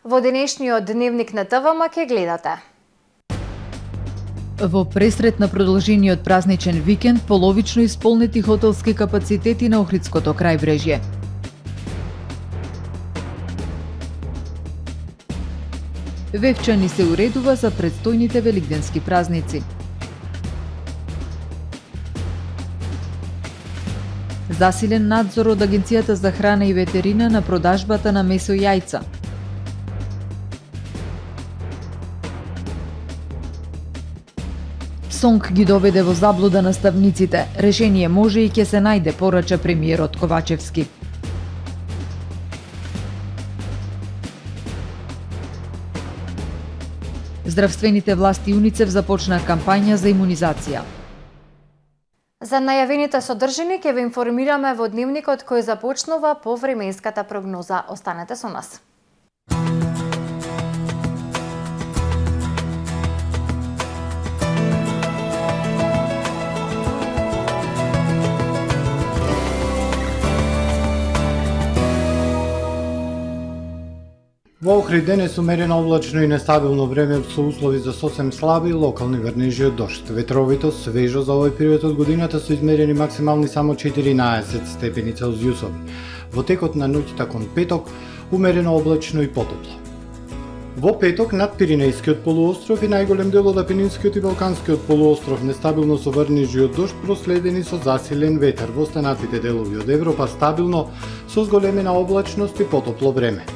Во денешниот дневник на ТВМ ке гледате. Во пресрет на продолжениот празничен викенд, половично исполнети хотелски капацитети на Охридското крајбрежје. Вевчани се уредува за предстојните великденски празници. Засилен надзор од Агенцијата за храна и ветерина на продажбата на месо и јајца. Сонг ги доведе во заблуда наставниците. Решение може и ќе се најде, порача премиерот Ковачевски. Здравствените власти УНИЦЕФ започна кампања за имунизација. За најавените содржини ќе ве информираме во дневникот кој започнува по временската прогноза. Останете со нас. Во Охрид денес умерено облачно и нестабилно време со услови за сосем слаби локални врнежи од дожд. Ветровито свежо за овој период од годината со измерени максимални само 14 степени Целзиусови. Во текот на ноќта кон петок умерено облачно и потопло. Во петок над Пиринејскиот полуостров и најголем дел од Апенинскиот и Балканскиот полуостров нестабилно со врнежи од дожд проследени со засилен ветер. Во останатите делови од Европа стабилно со зголемена облачност и потопло време.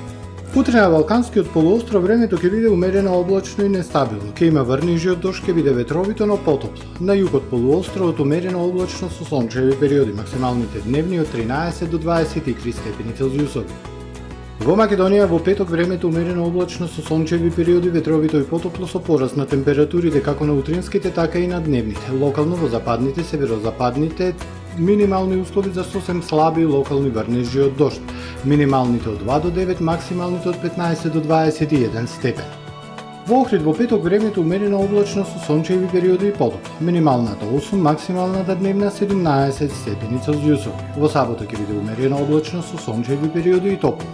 Утре на Балканскиот полуостров времето ќе биде умерено облачно и нестабилно. Ќе има врнежи од дожд, ќе биде ветровито, но потопло. На југот полуостровот умерено облачно со сончеви периоди, максималните дневни од 13 до 23 степени Целзиусови. Во Македонија во петок времето умерено облачно со сончеви периоди, ветровито и потопло со пораст на температурите како на утринските, така и на дневните. Локално во западните, северозападните минимални услови за сосем слаби локални врнежи од дожд. Минималните од 2 до 9, максималните од 15 до 21 степен. Во Охрид во петок времето умерено облачно со сончеви периоди и потопло. Минималната 8, максималната дневна 17 степени Целзиусови. Во сабота ќе биде умерено облачно со сончеви периоди и топло.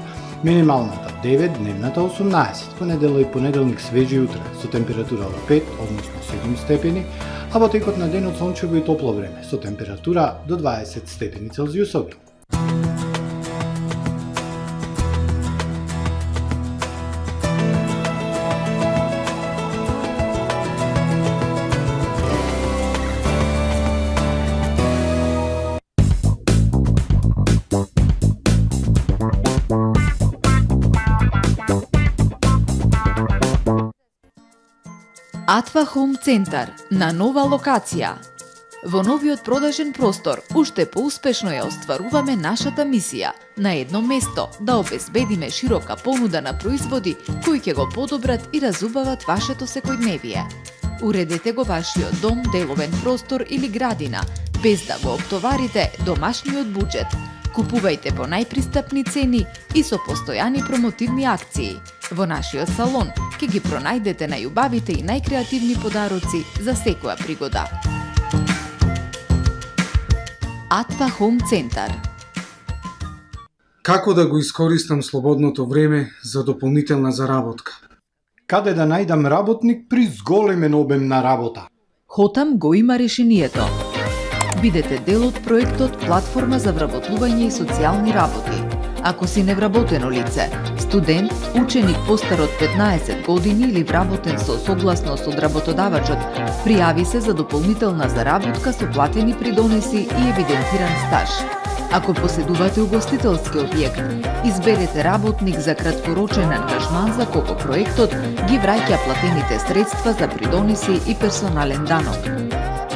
Минималната 9, дневната 18. Во недела и понеделник свежи утре со температура од 5, односно 7 степени, а во текот на денот сончево и топло време со температура до 20 степени Целзиусови. Атва Хоум Центар на нова локација. Во новиот продажен простор уште поуспешно ја остваруваме нашата мисија на едно место да обезбедиме широка понуда на производи кои ќе го подобрат и разубават вашето секојдневие. Уредете го вашиот дом, деловен простор или градина без да го оптоварите домашниот буџет. Купувајте по најпристапни цени и со постојани промотивни акции. Во нашиот салон ќе ги пронајдете најубавите и најкреативни подароци за секоја пригода. Атва Хоум Центар. Како да го искористам слободното време за дополнителна заработка? Каде да најдам работник при зголемен обем на работа? Хотам го има решението. Бидете дел од проектот Платформа за вработување и социјални работи. Ако си невработено лице, студент, ученик постар од 15 години или вработен со согласност од работодавачот, пријави се за дополнителна заработка со платени придонеси и евидентиран стаж. Ако поседувате угостителски објект, изберете работник за краткорочен ангажман за кого проектот ги враќа платените средства за придонеси и персонален данок.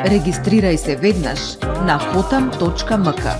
Регистрирај се веднаш на hotam.mk.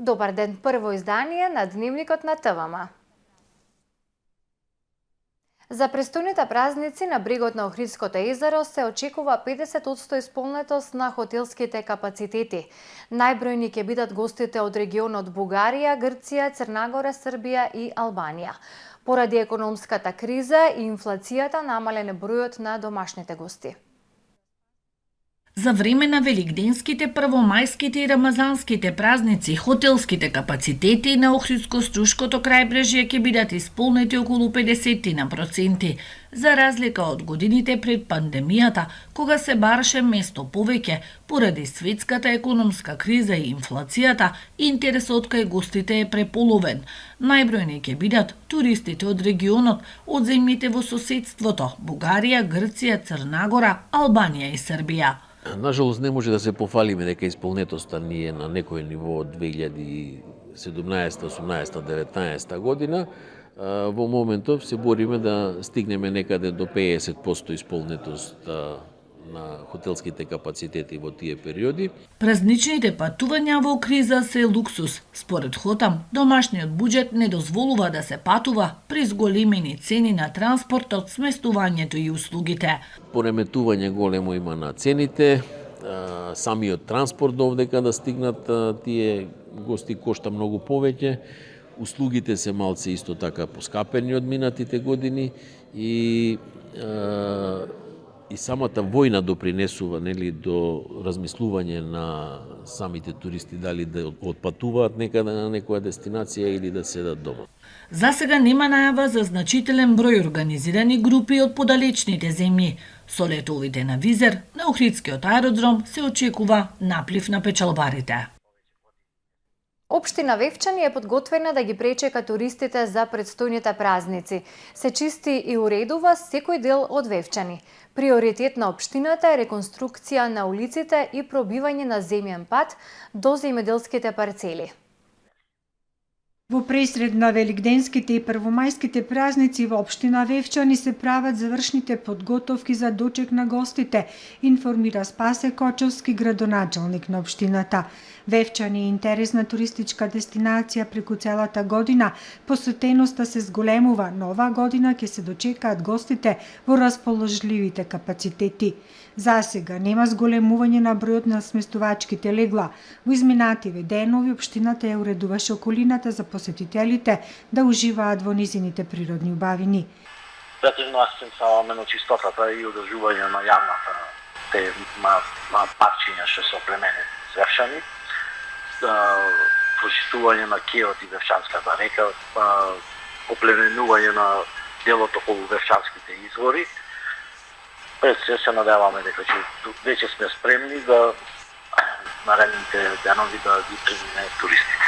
Добар ден, прво издание на Дневникот на ТВМ. За престојните празници на брегот на Охридското езеро се очекува 50% исполнетост на хотелските капацитети. Најбројни ќе бидат гостите од регионот Бугарија, Грција, Црнагора, Србија и Албанија. Поради економската криза и инфлацијата намален е бројот на домашните гости. За време на великденските, првомајските и рамазанските празници, хотелските капацитети на Охридско-Струшкото крајбрежје ќе бидат исполнети околу 50%, за разлика од годините пред пандемијата, кога се бараше место повеќе, поради светската економска криза и инфлацијата, интересот кај гостите е преполовен. Најбројни ќе бидат туристите од регионот, од земјите во соседството, Бугарија, Грција, Црнагора, Албанија и Србија. Нажалост, не може да се пофалиме дека исполнетоста ни е на некој ниво од 2017, 18, 19 година. Во моментов се бориме да стигнеме некаде до 50% исполнетост на хотелските капацитети во тие периоди. Празничните патувања во криза се луксус. Според Хотам, домашниот буџет не дозволува да се патува при зголемени цени на транспортот, сместувањето и услугите. Пореметување големо има на цените, самиот транспорт довдека да стигнат тие гости кошта многу повеќе, услугите се малце исто така поскапени од минатите години и самата војна допринесува до размислување на самите туристи дали да отпатуваат некаде на некоја дестинација или да седат дома. За сега нема најава за значителен број организирани групи од подалечните земји. Со летовите на Визер, на Охридскиот аеродром се очекува наплив на печалбарите. Општина Вевчани е подготвена да ги пречека туристите за предстојните празници. Се чисти и уредува секој дел од Вевчани. Приоритет на општината е реконструкција на улиците и пробивање на земјен пат до земјоделските парцели. Во пресред на великденските и првомајските празници во општина Вевчани се прават завршните подготовки за дочек на гостите, информира Спасе Кочовски, градоначалник на општината. Вевчани е интересна туристичка дестинација преку целата година. Посетеноста се зголемува, но оваа година ќе се дочекаат гостите во расположливите капацитети. За сега нема зголемување на бројот на сместувачките легла. Во изминативе денови општината ја уредуваше околината за посетителите да уживаат во низините природни убавини. Претежно акцент ставаме на чистотата и одржување на јавната те парчиња што се оплеменети с Вевчани, почистување на кеот и Вевчанската река, оплеменување на делот околу Вевчанските извори. Пред се надеваме дека веќе сме спремни да наредните денови да ги примиме туристите.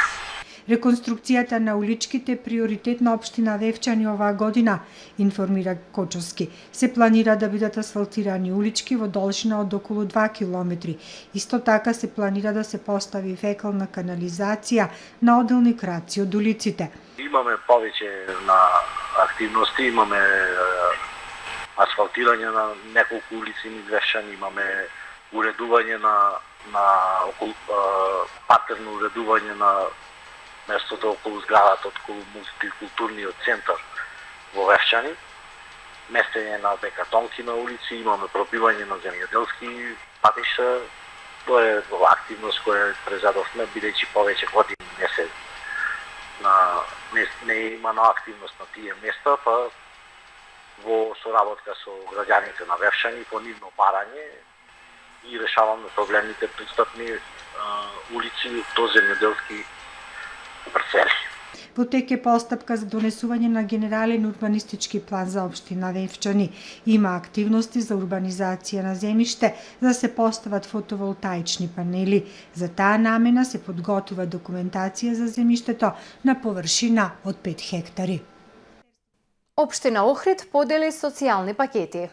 Реконструкцијата на уличките е приоритет на општина Вевчани оваа година, информира Кочовски. Се планира да бидат асфалтирани улички во должина од околу 2 километри. Исто така се планира да се постави фекална канализација на одделни краци од улиците. Имаме повеќе на активности, имаме асфалтирање на неколку улици низ Вевчани, имаме уредување на партерно уредување на местото околу зградата, околу мултикултурниот центар во Вевчани, местење на бекатонки на улици, имаме пробивање на земјоделски патишта. Тоа е активност која презадовме, бидејќи повеќе години не има на активност на тие места, па во соработка со граѓаните на Вевчани по нивно барање и решаваме проблемните пристапни улици до земјоделски парцели. Во тек е постапка за донесување на генерален урбанистички план за општина Вевчани. Има активности за урбанизација на земјиште, за да се постават фотоволтаични панели. За таа намена се подготвува документација за земјиштето на површина од 5 хектари. Општина Охрид подели социјални пакети.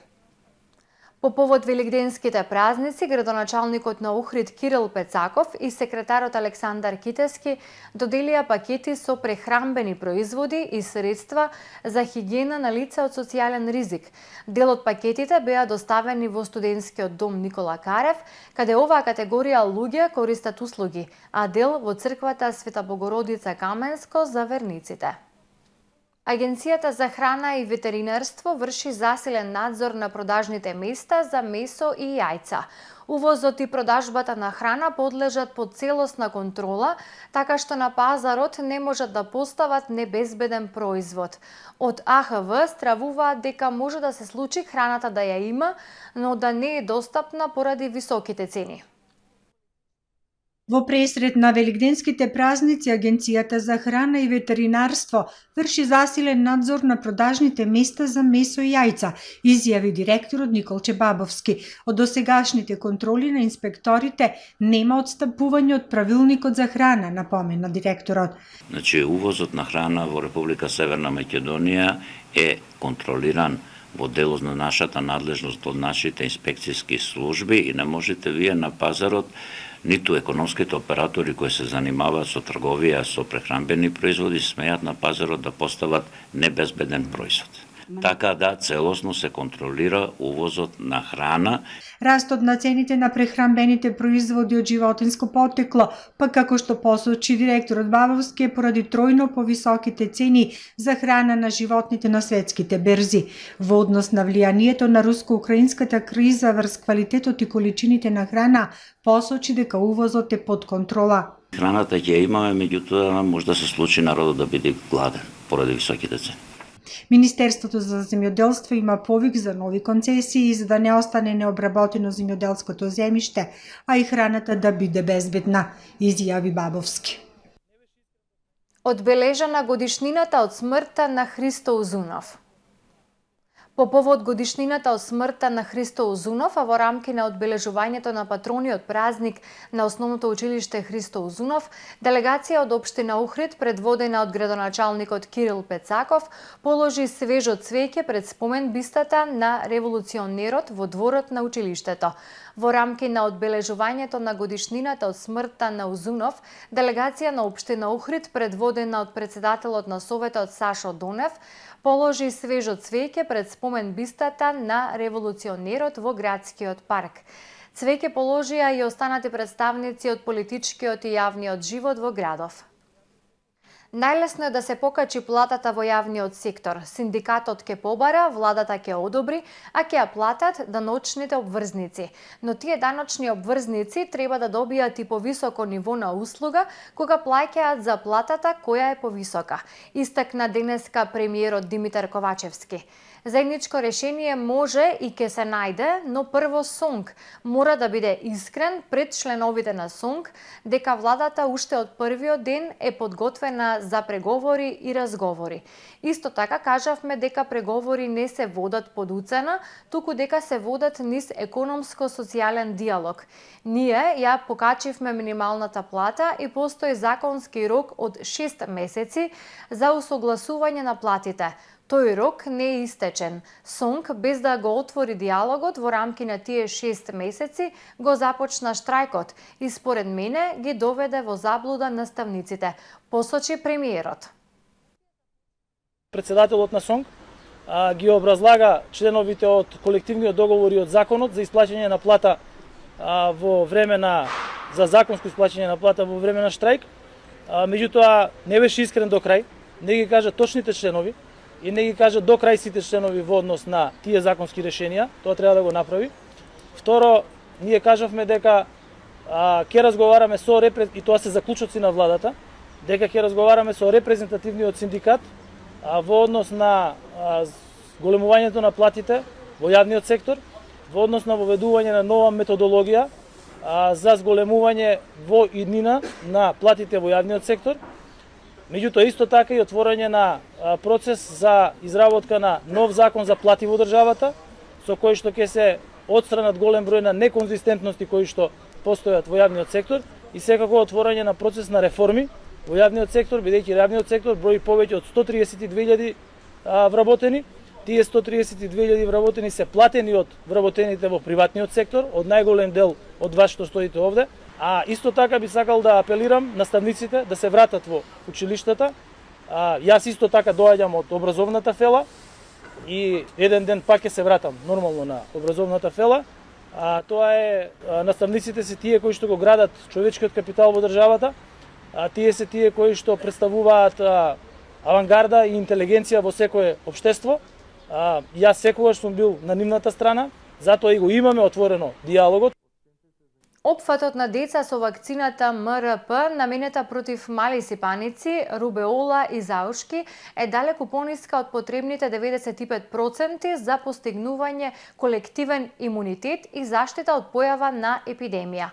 По повод велигденските празници, градоначалникот на Охрид Кирил Пецаков и секретарот Александар Китески доделија пакети со прехранбени производи и средства за хигиена на лица од социјален ризик. Дел од пакетите беа доставени во студентскиот дом Никола Карев, каде оваа категорија луѓе користат услуги, а дел во црквата Света Богородица Каменско за верниците. Агенцијата за храна и ветеринарство врши засилен надзор на продажните места за месо и јајца. Увозот и продажбата на храна подлежат под целосна контрола, така што на пазарот не можат да постават небезбеден производ. Од АХВ стравуваат дека може да се случи храната да ја има, но да не е достапна поради високите цени. Во пресред на велигденските празници, Агенцијата за храна и ветеринарство врши засилен надзор на продажните места за месо и јајца, изјави директорот Николче Бабовски. Од досегашните контроли на инспекторите нема отстапување од правилникот за храна, напомена директорот. Значи, увозот на храна во Република Северна Македонија е контролиран во делот на нашата надлежност од нашите инспекцијски служби и не можете вие на пазарот ниту економските оператори кои се занимаваат со трговија со прехранбени производи смеат на пазарот да постават небезбеден производ. Така да целосно се контролира увозот на храна. Растот на цените на прехранбените производи од животинско потекло, па како што посочи директорот Бабовски, е поради тројно повисоките цени за храна на животните на светските берзи. Во однос на влијанието на руско-украинската криза врз квалитетот и количините на храна, посочи дека увозот е под контрола. Храната ќе имаме, меѓутоа може да се случи народот да биде гладен поради високите цени. Министерството за земјоделство има повик за нови концесии за да не остане необработено земјоделското земјиште, а и храната да биде безбедна, изјави Бабовски. Одбележана годишнината од смртта на Христо Узунов. По повод годишнината од смртта на Христо Узунов, а во рамки на одбележувањето на патрониот празник на Основното училиште Христо Узунов, делегација од општина Охрид, предводена од градоначалникот Кирил Пецаков, положи свежо цвеќе пред спомен бистата на револуционерот во дворот на училиштето. Во рамки на одбележувањето на годишнината од смртта на Узунов, делегација на општина Охрид, предводена од председателот на Советот Сашо Донев, положи свежо цвеќе пред спомен бистата на револуционерот во градскиот парк. Цвеќе положија и останати представници од политичкиот и јавниот живот во градов. Најлесно е да се покачи платата во јавниот сектор. Синдикатот ќе побара, владата ќе одобри, а ќе ја платат даночните обврзници. Но тие даночни обврзници треба да добијат и повисоко ниво на услуга, кога плаќаат за платата која е повисока, истакна денеска премиерот Димитар Ковачевски. Заедничко решение може и ќе се најде, но прво СОНК мора да биде искрен пред членовите на СОНК дека владата уште од првиот ден е подготвена за преговори и разговори. Исто така кажавме дека преговори не се водат под уцена, туку дека се водат низ економско-социјален диалог. Ние ја покачивме минималната плата и постои законски рок од 6 месеци за усогласување на платите. Тој рок не е истечен. СОНК, без да го отвори диалогот во рамки на тие 6 месеци, го започна штрајкот и според мене ги доведе во заблуда наставниците, посочи премиерот. Председателот на СОНК ги образлага членовите од колективниот договор и од законот за исплаќање на плата во време на за законско исплаќање на плата во време на штрајк. Меѓутоа не беше искрен до крај, не ги кажа точните членови и не ги кажа до крај сите членови во однос на тие законски решенија, тоа треба да го направи. Второ, ние кажавме дека ќе разговараме со и тоа се заклучоци на владата, дека ќе разговараме со репрезентативниот синдикат во однос на големувањето на платите во јавниот сектор, во однос на воведување на нова методологија за зголемување во иднина на платите во јавниот сектор. Меѓутоа, исто така и отворање на процес за изработка на нов закон за плати во државата, со кој што ќе се отстранат голем број на неконзистентности кои што постојат во јавниот сектор и секако отворање на процес на реформи во јавниот сектор, бидејќи јавниот сектор брои повеќе од 132.000 вработени, Тие 132.000 вработени се платени од вработените во приватниот сектор, од најголем дел од вас што стоите овде. А исто така би сакал да апелирам наставниците да се вратат во училиштата. Јас исто така доаѓам од образовната фела и еден ден пак ќе се вратам нормално на образовната фела. Тоа е, наставниците се тие кои што го градат човечкиот капитал во државата. Тие се тие кои што представуваат авангарда и интелигенција во секое општество. Јас секогаш сум бил на нивната страна, затоа и го имаме отворено диалогот. Опфатот на деца со вакцината МРП наменета против мали сипаници, рубеола и заушки е далеку пониска од потребните 95% за постигнување колективен имунитет и заштита од појава на епидемија.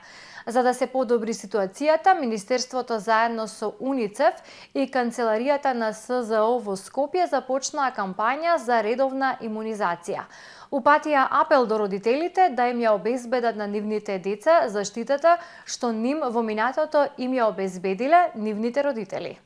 За да се подобри ситуацијата, Министерството заедно со УНИЦЕФ и Канцеларијата на СЗО во Скопје започнаа кампања за редовна имунизација. Упатија апел до родителите да им ја обезбедат на нивните деца заштитата што ним во минатото им ја обезбедиле нивните родители.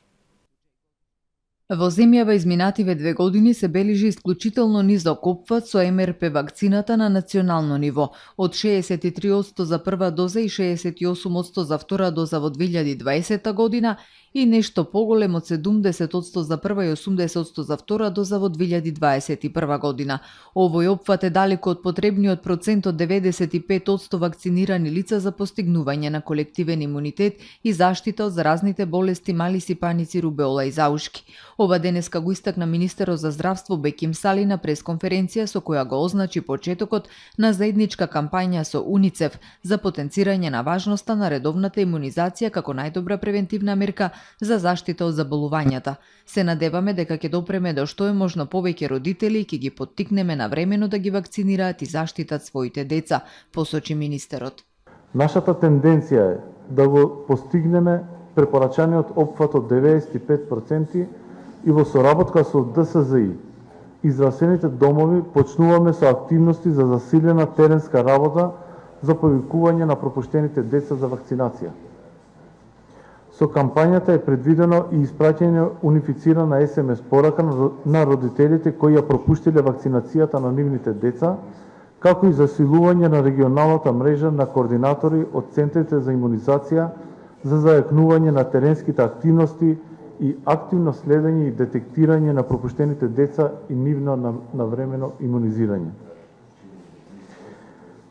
Во земјава изминативе 2 години се бележи исклучително низок опфат со МРП вакцината на национално ниво, од 63% за прва доза и 68% за втора доза во 2020 година и нешто поголем од 70% за прва и 80% за втора доза во 2021 година. Овој опфат е далеку од потребниот процент од 95% вакцинирани лица за постигнување на колективен имунитет и заштита од заразните болести мали сипаници, рубеола и заушки. Ова денеска го истакна министерот за здравство Беким Сали на пресконференција со која го означи почетокот на заедничка кампања со УНИЦЕФ за потенцирање на важноста на редовната имунизација како најдобра превентивна мерка за заштита од заболувањата. Се надеваме дека ќе допреме до што е можно повеќе родители и ќе ги поттикнеме навремено да ги вакцинираат и заштитат своите деца, посочи министерот. Нашата тенденција е да го постигнеме препорачаниот опфат од 95% и во соработка со ДСЗИ и здравствените домови почнуваме со активности за засилена теренска работа за повикување на пропуштените деца за вакцинација. Со кампањата е предвидено и испраќање унифицирана СМС порака на родителите кои ја пропуштиле вакцинацијата на нивните деца, како и засилување на регионалната мрежа на координатори од центрите за имунизација за зајакнување на теренските активности и активно следење и детектирање на пропуштените деца и нивно навремено имунизирање.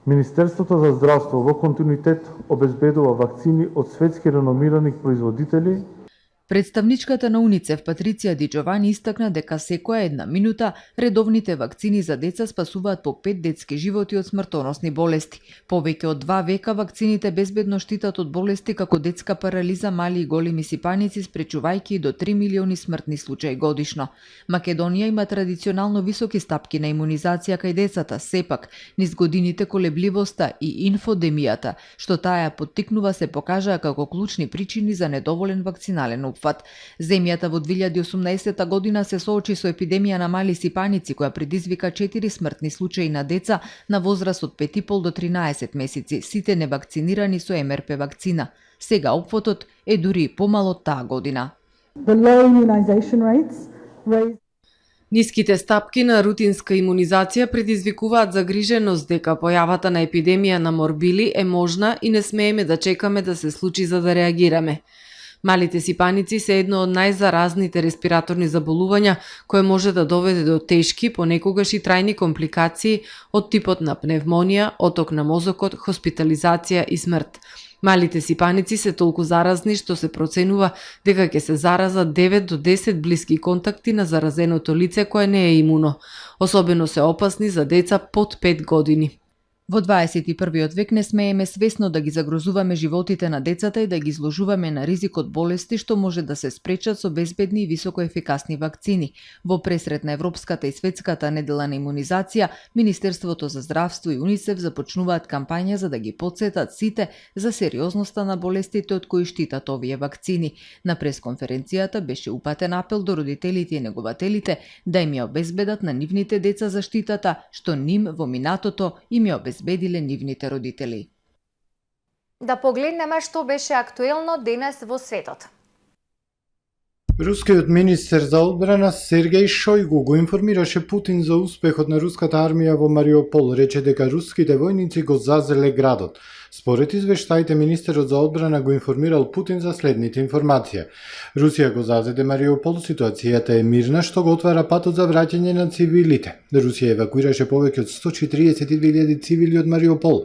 Министерството за здравство во континуитет обезбедува вакцини од светски реномирани производители. Представничката на УНИЦЕФ Патриција Ди Джовани истакна дека секоја една минута редовните вакцини за деца спасуваат по 5 детски животи од смртоносни болести. Повеќе од 2 века вакцините безбедно штитат од болести како детска парализа, мали и големи сипаници, спречувајќи до 3 милиони смртни случаи годишно. Македонија има традиционално високи стапки на имунизација кај децата, сепак низ годините колебливоста и инфодемијата, што таа ја поттикнува, се покажаа како клучни причини за недоволен вакцинален опфат. Земјата во 2018 година се соочи со епидемија на мали сипаници која предизвика 4 смртни случаи на деца на возраст од 5,5 до 13 месеци, сите невакцинирани со МРП вакцина. Сега опфатот е дури помал од таа година. Ниските стапки на рутинска имунизација предизвикуваат загриженост дека појавата на епидемија на морбили е можна и не смееме да чекаме да се случи за да реагираме. Малите сипаници се едно од најзаразните респираторни заболувања кое може да доведе до тешки, понекогаш и трајни компликации од типот на пневмонија, оток на мозокот, хоспитализација и смрт. Малите сипаници се толку заразни што се проценува дека ќе се заразат 9 до 10 блиски контакти на заразеното лице кое не е имуно. Особено се опасни за деца под 5 години. Во 21. век не смееме свесно да ги загрозуваме животите на децата и да ги изложуваме на ризик од болести што може да се спречат со безбедни и високоефикасни вакцини. Во пресред на Европската и Светската недела на имунизација, Министерството за здравство и УНИЦЕФ започнуваат кампања за да ги потсетат сите за сериозноста на болестите од кои штитат овие вакцини. На пресконференцијата беше упатен апел до родителите и негователите да им ја обезбедат на нивните деца заштитата што ним во минатото им ја обезбедиле нивните родители. Да погледнеме што беше актуелно денес во светот. Рускиот министер за одбрана Сергеј Шојгу го информираше Путин за успехот на руската армија во Мариупол, рече дека руските војници го зазеле градот. Според извештаите, министерот за одбрана го информирал Путин за следните информации. Русија го зазеде Мариупол, ситуацијата е мирна, што го отвара патот за враќање на цивилите. Русија евакуираше повеќе од 142.000 цивили од Мариупол.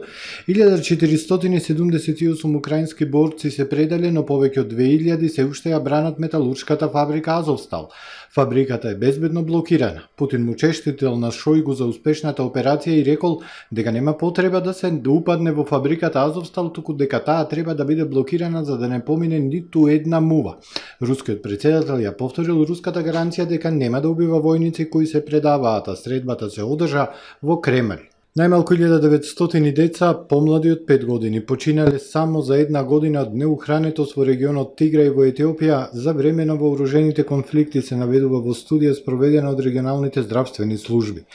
1478 украински борци се предале, но повеќе од 2000 се уште ја бранат металуршката фабрика Азовстал. Фабриката е безбедно блокирана. Путин му честител на Шојгу за успешната операција и рекол дека нема потреба да се упадне во фабриката Азовстал, туку дека таа треба да биде блокирана за да не помине ниту една мува. Рускиот председател ја повторил руската гаранција дека нема да убива војници кои се предаваат, а средбата се одржа во Кремљ. Најмалку 1900 деца помлади од 5 години починале само за една година од неухранетост во регионот Тиграј во Етиопија за време на вооружените конфликти, се наведува во студија спроведена од регионалните здравствени служби.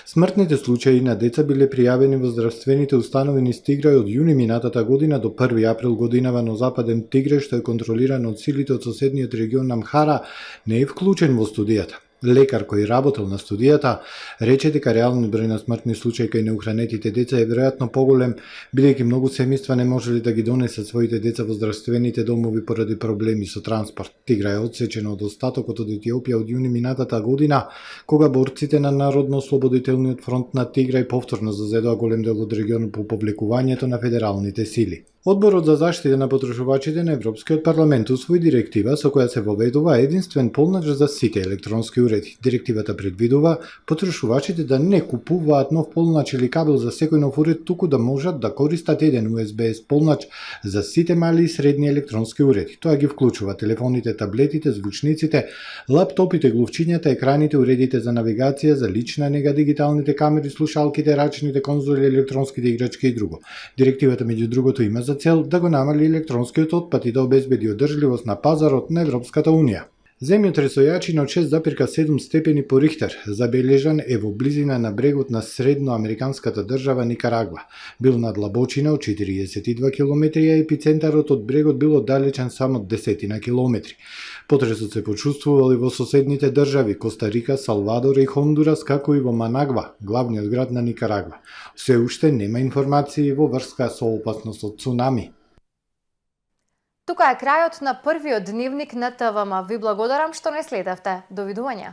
Смртните случаи на деца биле пријавени во здравствените установи низ Тиграј од јуни минатата година до 1 април годинава, но западен Тиграј, што е контролиран од силите од соседниот регион Амхара, не е вклучен во студијата. Лекар кој работел на студијата рече дека реалниот број на смртни случаи кај неухранетите деца е веројатно поголем, бидејќи многу семејства не можеле да ги донесат своите деца во здравствените домови поради проблеми со транспорт. Тиграј е одсечено од остатокот од Етиопија од јуни минатата година, кога борците на Народно-ослободителниот фронт на Тиграј повторно зазедоа голем дел од регионот по повлекувањето на федералните сили. Одборот за заштита на потрошувачите на Европскиот парламент усвои директива со која се воведува единствен полнач за сите електронски уреди. Директивата предвидува потрошувачите да не купуваат нов полнач или кабел за секој нов уред, туку да можат да користат еден USB полнач за сите мали и средни електронски уреди. Тоа ги вклучува телефоните, таблетите, звучниците, лаптопите, глувчињата, екраните, уредите за навигација, за лична нега, дигиталните камери, слушалките, рачните конзоли, електронските играчки и друго. Директивата меѓу другото има за цел да го намали електронскиот отпад и да обезбеди одржливост на пазарот на Европската Унија. Земјотресојачина од 6,7 степени по Рихтер забележан е во близина на брегот на средноамериканската држава Никарагва. Бил на длабочина од 42 км, а епицентарот од брегот бил оддалечен само 10 километри. Потресот се почувствувал и во соседните држави Коста Рика, Салвадор и Хондурас, како и во Манагва, главниот град на Никарагва. Се уште нема информации во врска со опасност од цунами. Тука е крајот на првиот дневник на ТВМ. Ви благодарам што не следевте. Довидување.